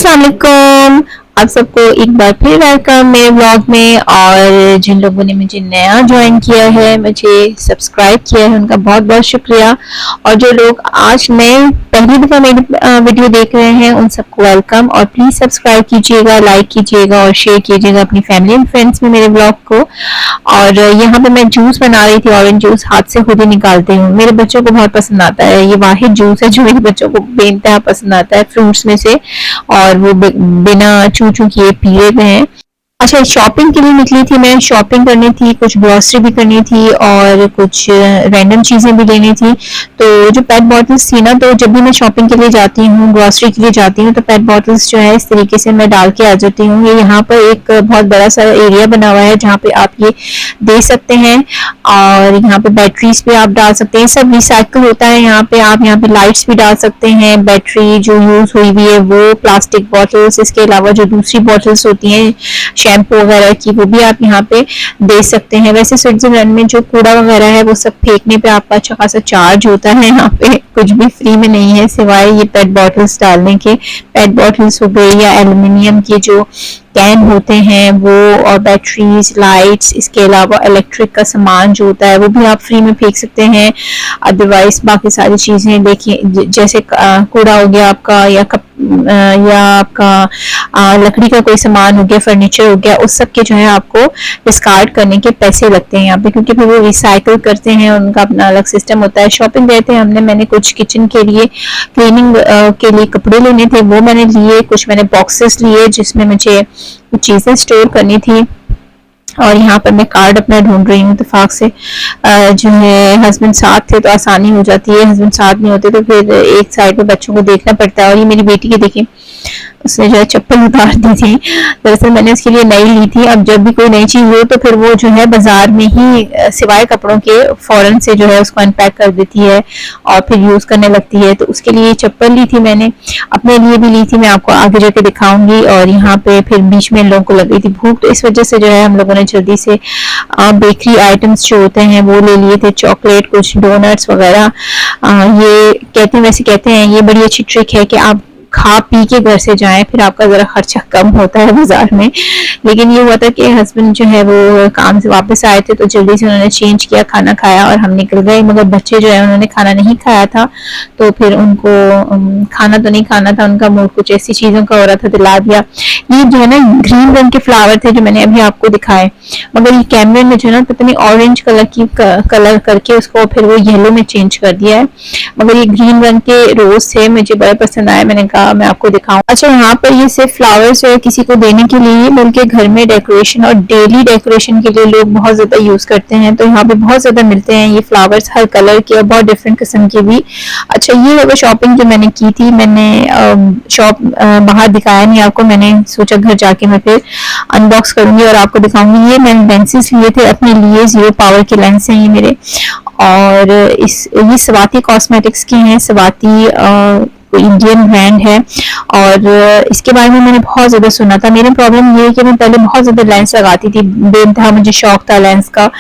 अस्सलाम वालेकुम। आप सबको एक बार फिर वेलकम मेरे ब्लॉग में। और जिन लोगों ने मुझे नया ज्वाइन किया है, मुझे सब्सक्राइब किया है, उनका बहुत बहुत शुक्रिया। और जो लोग आज नए पहली दफ़ा मेरी वीडियो देख रहे हैं, उन सबको वेलकम। और प्लीज़ सब्सक्राइब कीजिएगा, लाइक कीजिएगा और शेयर कीजिएगा अपनी फैमिली एंड फ्रेंड्स में मेरे ब्लॉग को। और यहाँ पे मैं जूस बना रही थी, ऑरेंज जूस हाथ से खुद ही निकालती हूँ। मेरे बच्चों को बहुत पसंद आता है, ये वाहिद जूस है जो मेरे बच्चों को बेनतहा पसंद आता है फ्रूट्स में से। और वो बिना चू चू किए पी लेते हैं। अच्छा, शॉपिंग के लिए निकली थी मैं, शॉपिंग करनी थी, कुछ ग्रोसरी भी करनी थी और कुछ रैंडम चीज़ें भी लेनी थी। तो जो पेट बॉटल्स थी ना, तो जब भी मैं शॉपिंग के लिए जाती हूँ, ग्रोसरी के लिए जाती हूँ, तो पेट बॉटल्स जो है इस तरीके से मैं डाल के आ जाती हूँ। ये यहाँ पर एक बहुत बड़ा सा एरिया बना हुआ है जहाँ पे आप ये दे सकते हैं। और यहाँ पे बैटरीज भी आप डाल सकते हैं, सब रिसाइकल होता है यहाँ पे। आप यहाँ पे लाइट्स भी डाल सकते हैं, बैटरी जो यूज हुई हुई है वो, प्लास्टिक बॉटल्स, इसके अलावा जो दूसरी बॉटल्स होती हैं शैम्पू वगैरह की, वो भी आप यहाँ पे दे सकते हैं। वैसे स्विट्जरलैंड में जो कूड़ा वगैरह है वो सब फेंकने पे आपका अच्छा खासा चार्ज होता है, यहाँ पे कुछ भी फ्री में नहीं है सिवाय ये पेट बॉटल्स डालने के। पेट बॉटल्स हो गई या एल्युमिनियम के जो कैन होते हैं वो, और बैटरीज, लाइट्स, इसके अलावा इलेक्ट्रिक का सामान जो होता है वो भी आप फ्री में फेंक सकते हैं। अदरवाइज बाकी सारी चीज़ें देखिए, जैसे कूड़ा हो गया आपका, या आपका लकड़ी का कोई सामान हो गया, फर्नीचर हो गया, उस सब के जो है आपको डिस्कार्ड करने के पैसे लगते हैं यहाँ पे, क्योंकि फिर वो रिसाइकल करते हैं, उनका अपना अलग सिस्टम होता है। शॉपिंग गए थे मैंने कुछ किचन के लिए, क्लीनिंग के लिए कपड़े लेने थे, वो मैंने लिए। कुछ मैंने बॉक्सेस लिए जिसमें मुझे कुछ चीज़ें स्टोर करनी थी। और यहाँ पर मैं कार्ड अपना ढूंढ रही हूँ इत्तेफाक से। जो है हस्बैंड साथ थे तो आसानी हो जाती है, हस्बैंड साथ नहीं होते तो फिर एक साइड पे बच्चों को देखना पड़ता है। और ये मेरी बेटी के देखिए, उसने जो है चप्पल उतार दी थी। दरअसल मैंने उसके लिए नई ली थी। अब जब भी कोई नई चीज़ हो तो फिर वो जो है बाजार में ही सिवाय कपड़ों के फौरन से जो है उसको अनपैक कर देती है और फिर यूज़ करने लगती है। तो उसके लिए चप्पल ली थी मैंने, अपने लिए भी ली थी, मैं आपको आगे जाके दिखाऊंगी। और यहाँ पे फिर बीच में इन लोगों को लग गई थी भूख, तो इस वजह से जो है हम लोगों ने जल्दी से बेकरी आइटम्स जो होते हैं वो ले लिए थे, चॉकलेट, कुछ डोनट्स वगैरह। ये कहते हैं, वैसे कहते हैं ये बड़ी अच्छी ट्रिक है कि आप खा पी के घर से जाएं, फिर आपका जरा खर्चा कम होता है बाजार में। लेकिन ये हुआ था कि हस्बैंड जो है वो काम से वापस आए थे तो जल्दी से उन्होंने चेंज किया, खाना खाया और हम निकल गए। मगर बच्चे जो है उन्होंने खाना नहीं खाया था, तो फिर उनको खाना तो नहीं खाना था, उनका मूड कुछ ऐसी चीज़ों का हो रहा था, दिला दिया। ये जो है ना ग्रीन रंग के फ्लावर थे जो मैंने अभी आपको दिखाए, मगर ये कैमरे में जो है ना पता नहीं ऑरेंज कलर की कलर करके उसको फिर वो येलो में चेंज कर दिया है। मगर ये ग्रीन रंग के रोज थे, मुझे बड़े पसंद आए, मैंने कहा मैं आपको दिखाऊं। अच्छा, यहाँ पर ये सिर्फ फ्लावर्स है किसी को देने के लिए, बल्कि घर में डेकोरेशन और डेली डेकोरेशन के लिए लोग बहुत ज्यादा यूज करते हैं। तो यहाँ पे बहुत ज्यादा मिलते हैं ये फ्लावर्स, हर कलर के और बहुत डिफरेंट किस्म के भी। अच्छा, ये है वो शॉपिंग जो मैंने की थी। मैंने शॉप बाहर दिखाया नहीं आपको, मैंने सोचा घर जाके मैं फिर अनबॉक्स करूंगी और आपको दिखाऊंगी। ये मैंने लेंसेज लिए थे अपने लिए, 0 पावर के लेंस हैं ये मेरे। और ये सवाती कॉस्मेटिक्स के हैं, सवाती इंडियन ब्रांड है। और इसके बारे में मैंने बहुत ज़्यादा सुना था। मेरी प्रॉब्लम ये है कि मैं पहले बहुत ज़्यादा लेंस लगाती थी, बेनतहा मुझे शौक था लेंस का,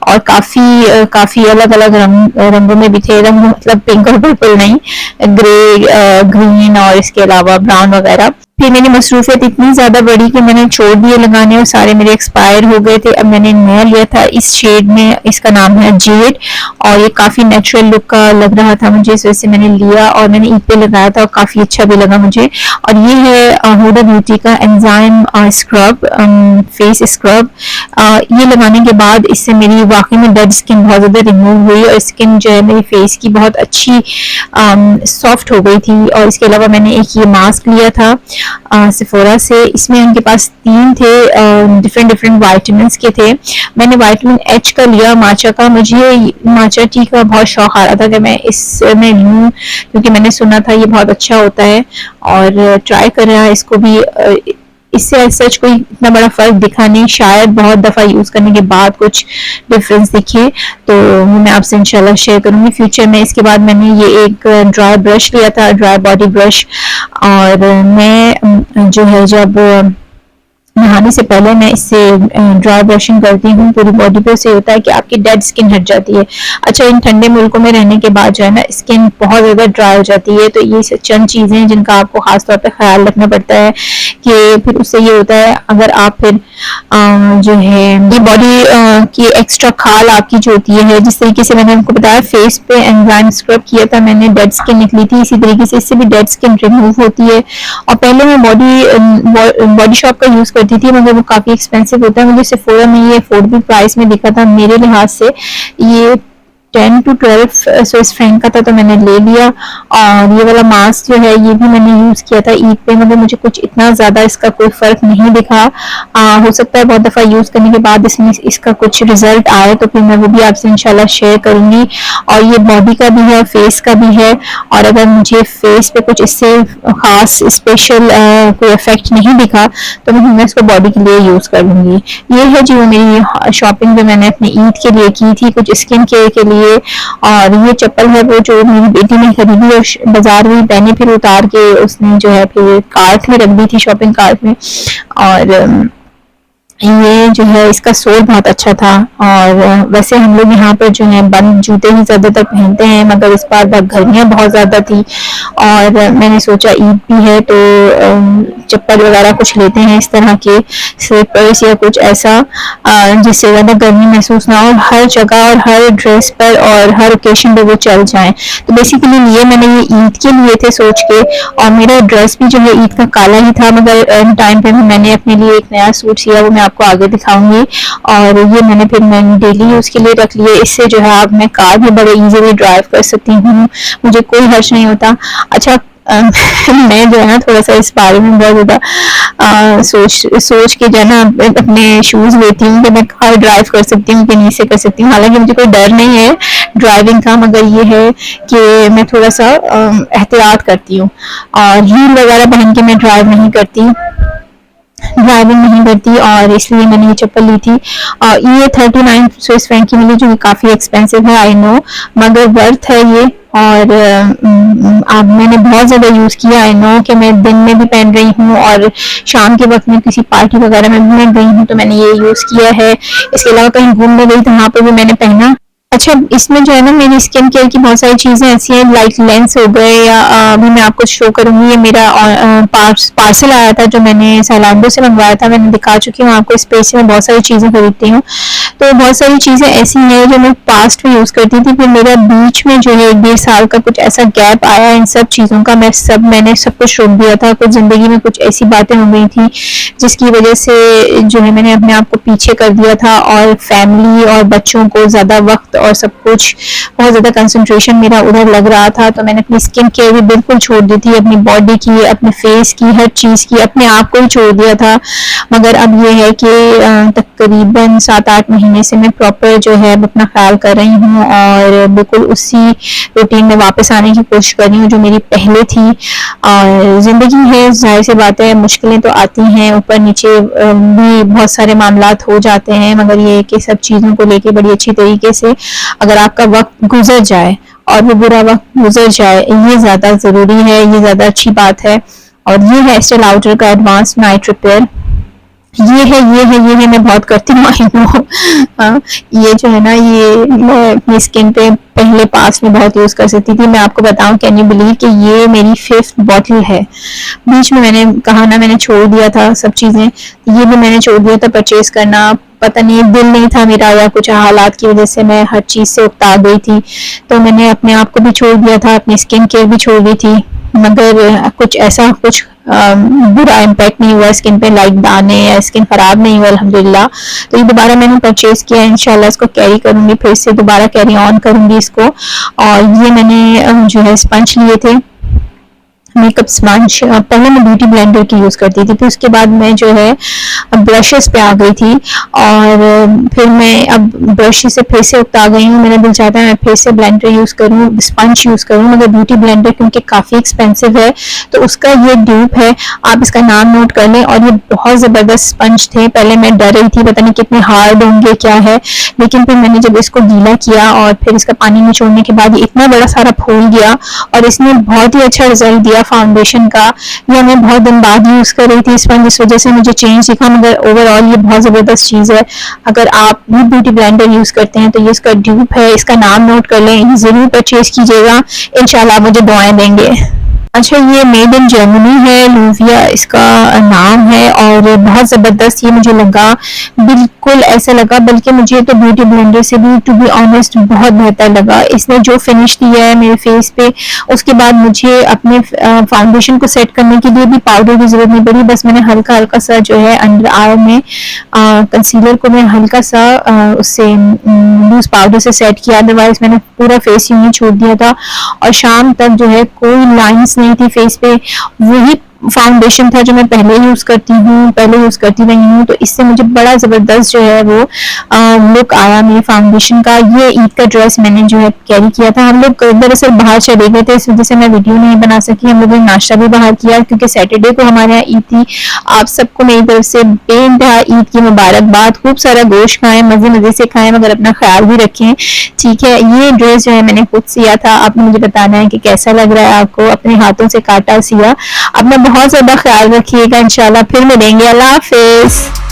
और काफ़ी अलग अलग रंगों में भी थे। रंग मतलब पिंक और पर्पल नहीं, ग्रे, ग्रीन और इसके अलावा ब्राउन वगैरह। फिर मेरी मसरूफियत इतनी ज़्यादा बढ़ी कि मैंने छोड़ दिए लगाने और सारे मेरे एक्सपायर हो गए थे। अब मैंने नया लिया था इस शेड में, इसका नाम है जेड, और ये काफ़ी नेचुरल लुक का लग रहा था मुझे, इस वजह से मैंने लिया और मैंने ईद पे लगाया था और काफ़ी अच्छा भी लगा मुझे। और ये है हुडा ब्यूटी का एंजाइम स्क्रब, फेस स्क्रब। ये लगाने के बाद इससे मेरी वाकई में डेड स्किन बहुत ज़्यादा रिमूव हुई और स्किन जो है मेरी फेस की बहुत अच्छी सॉफ्ट हो गई थी। और इसके अलावा मैंने एक ये मास्क लिया था सिफोरा से, इसमें उनके पास 3 थे, डिफरेंट वाइटामिन के थे। मैंने विटामिन एच का लिया, माचा का। मुझे माचा टी का बहुत शौक आ रहा था कि मैं इसमें लूँ, क्योंकि मैंने सुना था ये बहुत अच्छा होता है और ट्राई कर रहा है इसको भी। इससे सच कोई इतना बड़ा फर्क दिखा नहीं, शायद बहुत दफ़ा यूज़ करने के बाद कुछ डिफरेंस दिखे, तो मैं आपसे इंशाल्लाह शेयर करूँगी फ्यूचर में। इसके बाद मैंने ये एक ड्राई ब्रश लिया था, ड्राई बॉडी ब्रश। और मैं जो है जब नहाने से पहले मैं इससे ड्राई ब्रशिंग करती हूँ पूरी बॉडी पे। उससे होता है कि आपकी डेड स्किन हट जाती है। अच्छा, इन ठंडे मुल्कों में रहने के बाद जो है ना स्किन बहुत ज़्यादा ड्राई हो जाती है, तो ये चंद चीज़ें हैं जिनका आपको खास तौर पे ख्याल रखना पड़ता है कि फिर उससे ये होता है अगर आप फिर जो है ये बॉडी की एक्स्ट्रा खाल आपकी जो होती है, जिस तरीके से मैंने आपको बताया फेस पे एंजाइम स्क्रब किया था मैंने, डेड स्किन निकली थी, इसी तरीके से इससे भी डेड स्किन रिमूव होती है। और पहले मैं बॉडी शॉप का यूज करती थी, मगर वो काफी एक्सपेंसिव होता है, मुझे सेफोरा में ये अफोर्डेबल प्राइस में दिखा था मेरे लिहाज से। ये 10 to 12 स्विस फ्रैंक का था, तो मैंने ले लिया। और ये वाला मास्क जो है ये भी मैंने यूज किया था ईद पे, मगर मुझे कुछ इतना ज्यादा इसका कोई फर्क नहीं दिखा। हो सकता है बहुत दफा यूज करने के बाद इसमें इसका कुछ रिजल्ट आए, तो फिर मैं वो भी आपसे इंशाल्लाह शेयर करूंगी। और ये बॉडी का भी है, फेस का भी है, और अगर मुझे फेस पे कुछ इससे खास स्पेशल कोई इफेक्ट नहीं दिखा तो मैं इसको बॉडी के लिए यूज कर लूंगी। ये है जी वो मेरी शॉपिंग जो मैंने अपनी ईद के लिए की थी, कुछ स्किन केयर के लिए। और ये चप्पल है वो जो मेरी बेटी ने खरीदी और बाजार में पहनी, फिर उतार के उसने जो है फिर कार्ट में रख दी थी, शॉपिंग कार्ट में। और ये जो है इसका सोल बहुत अच्छा था। और वैसे हम लोग यहाँ पर जो है बंद जूते ही ज्यादातर पहनते हैं, मगर इस बार गर्मियाँ बहुत ज्यादा थी और मैंने सोचा ईद भी है तो चप्पल वगैरह कुछ लेते हैं इस तरह के स्लीपर्स या कुछ ऐसा जिससे ज्यादा गर्मी महसूस ना हो, हर जगह और हर ड्रेस पर और हर ओकेशन पे वो चल जाए। तो बेसिकली लिए मैंने ये ईद के लिए थे सोच के, और मेरा ड्रेस भी जो है ईद का काला ही था, मगर टाइम पे मैंने अपने लिए एक नया सूट सिया, वो मैं आपको आगे दिखाऊंगी। और ये मैंने डेली यूज के लिए रख लिए। इससे जो है आप मैं कार भी बड़े इजीली ड्राइव कर सकती हूँ, मुझे कोई हर्ज नहीं होता। अच्छा मैं जो है ना थोड़ा सा इस बारे में बहुत ज्यादा सोच के जो है ना अपने शूज लेती हूँ कि मैं कार ड्राइव कर सकती हूँ कि नहीं से कर सकती हूँ। हालांकि मुझे कोई डर नहीं है ड्राइविंग का, मगर ये है कि मैं थोड़ा सा एहतियात करती हूँ। और हील वगैरह पहन के मैं ड्राइविंग नहीं करती, और इसलिए मैंने ये चप्पल ली थी। ये 39 स्विस फ्रैंक की मिली, जो कि काफी एक्सपेंसिव है आई नो, मगर वर्थ है ये। और अब मैंने बहुत ज़्यादा यूज़ किया, आई नो कि मैं दिन में भी पहन रही हूँ और शाम के वक्त में किसी पार्टी वगैरह में भी मैं गई हूँ तो मैंने ये यूज़ किया है। इसके अलावा कहीं घूमने गई तो वहाँ पर भी मैंने पहना। अच्छा, इसमें जो है ना मेरी स्किन केयर की बहुत सारी चीज़ें ऐसी हैं, लाइक लेंस हो गए, या अभी मैं आपको शो करूँगी। ये मेरा पार्सल आया था जो मैंने सैलांडो से मंगवाया था, मैंने दिखा चुकी हूँ आपको। इस पेज से मैं बहुत सारी चीज़ें खरीदती हूँ, तो बहुत सारी चीज़ें ऐसी हैं जो मैं पास्ट में यूज़ करती थी, फिर मेरा बीच में जो है 1-1.5 साल का कुछ ऐसा गैप आया इन सब चीज़ों का। मैंने सब कुछ रोक दिया था, कुछ ज़िंदगी में कुछ ऐसी बातें हो गई थी जिसकी वजह से जो है मैंने अपने आप को पीछे कर दिया था, और फैमिली और बच्चों को ज़्यादा वक्त और सब कुछ बहुत ज़्यादा कंसंट्रेशन मेरा उधर लग रहा था। तो मैंने अपनी स्किन केयर भी बिल्कुल छोड़ दी थी, अपनी बॉडी की, अपने फेस की, हर चीज़ की, अपने आप को ही छोड़ दिया था। मगर अब ये है कि तकरीबन 7-8 महीने से मैं प्रॉपर जो है अपना ख्याल कर रही हूँ और बिल्कुल उसी रूटीन में वापस आने की कोशिश कर रही हूँ जो मेरी पहले थी। और ज़िंदगी है, जाहिर सी बात है, मुश्किलें तो आती हैं, ऊपर नीचे भी बहुत सारे मामलात हो जाते हैं, मगर ये कि सब चीज़ों को लेके बड़ी अच्छी तरीके से अगर आपका वक्त गुजर जाए और वो बुरा वक्त गुजर जाए, ये ज़्यादा ज़रूरी है, ये ज़्यादा अच्छी बात है। और ये है एस्टे लाउडर का एडवांस नाइट रिपेयर। ये है मैं बहुत करती हूँ आई नो। ये जो है ना ये मैं अपनी स्किन पे पहले पास में बहुत यूज कर सकती थी। मैं आपको बताऊं, कैन यू बिलीव कि ये मेरी 5th बॉटल है। बीच में मैंने कहा ना मैंने छोड़ दिया था सब चीजें, ये भी मैंने छोड़ दिया था परचेज करना, पता नहीं दिल नहीं था मेरा या कुछ हालात की वजह से मैं हर चीज से उकता गई थी, तो मैंने अपने आप को भी छोड़ दिया था, अपनी स्किन केयर भी छोड़ दी थी, मगर कुछ ऐसा कुछ बुरा इम्पैक्ट नहीं हुआ स्किन पे, लाइक दाने या स्किन खराब नहीं हुआ अल्हम्दुलिल्लाह। तो ये दोबारा मैंने परचेज किया, इंशाल्लाह इसको कैरी करूंगी, फिर से दोबारा कैरी ऑन करूंगी इसको। और ये मैंने जो है स्पंज लिए थे, मेकअप स्पंज। पहले मैं ब्यूटी ब्लेंडर की यूज करती थी, फिर उसके बाद मैं जो है ब्रशेस पे आ गई थी, और फिर मैं अब ब्रश से फिर से उकता गई हूँ। मेरा दिल चाहता है मैं फिर से ब्लेंडर यूज करूँ, स्पंज यूज करूँ, मगर ब्यूटी ब्लेंडर क्योंकि काफी एक्सपेंसिव है तो उसका ये ड्यूप है, आप इसका नाम नोट कर लें। और ये बहुत जबरदस्त स्पंज थे, पहले मैं डर रही थी पता नहीं कितने हार्ड होंगे क्या है, लेकिन फिर मैंने जब इसको गीला किया और फिर इसका पानी निचोड़ने के बाद ये इतना बड़ा सारा फूल गया और इसने बहुत ही अच्छा रिजल्ट दिया। फाउंडेशन का, ये मैं बहुत दिन बाद यूज कर रही थी इस बार, जिस वजह से मुझे चेंज दिखा, मगर ओवरऑल ये बहुत जबरदस्त चीज है। अगर आप भी ब्यूटी ब्लेंडर यूज करते हैं तो ये इसका ड्यूप है, इसका नाम नोट कर लें, जरूर परचेज कीजिएगा, इंशाल्लाह मुझे दुआएं देंगे। अच्छा, ये मेड इन जर्मनी है, लूविया इसका नाम है, और बहुत ज़बरदस्त ये मुझे लगा, बिल्कुल ऐसा लगा, बल्कि मुझे तो ब्यूटी ब्लेंडर से भी टू बी ऑनेस्ट बहुत बेहतर लगा। इसने जो फिनिश दिया है मेरे फेस पे, उसके बाद मुझे अपने फाउंडेशन को सेट करने के लिए भी पाउडर की ज़रूरत नहीं पड़ी, बस मैंने हल्का हल्का सा जो है अंडर आई में कंसीलर को मैं हल्का सा उससे लूज पाउडर से सेट किया, अदरवाइज मैंने पूरा फेस यूं ही छोड़ दिया था, और शाम तक जो है कोई लाइंस नहीं थी फेस पे। वही फाउंडेशन था जो मैं पहले यूज करती रही हूँ, तो इससे मुझे बड़ा जबरदस्त जो है वो लुक आया मेरे फाउंडेशन का। ये ईद का ड्रेस मैंने जो है कैरी किया था। हम लोग दरअसल बाहर चले गए थे, इस वजह से मैं वीडियो नहीं बना सकी। हम लोगों ने नाश्ता भी बाहर किया क्योंकि सैटरडे को हमारे यहाँ ईद थी। आप सबको मेरी तरफ से बेइंतहा ईद की मुबारकबाद। खूब सारा गोश्त खाएं, मजे मजे से खाएं, मगर अपना ख्याल भी रखें, ठीक है। ये ड्रेस जो है मैंने खुद सिया था, आपने मुझे बताना है कि कैसा लग रहा है आपको। अपने हाथों से काटा सिया। अपना बहुत ज्यादा ख्याल रखिएगा, इंशाल्लाह फिर मिलेंगे। अल्लाह हाफिज।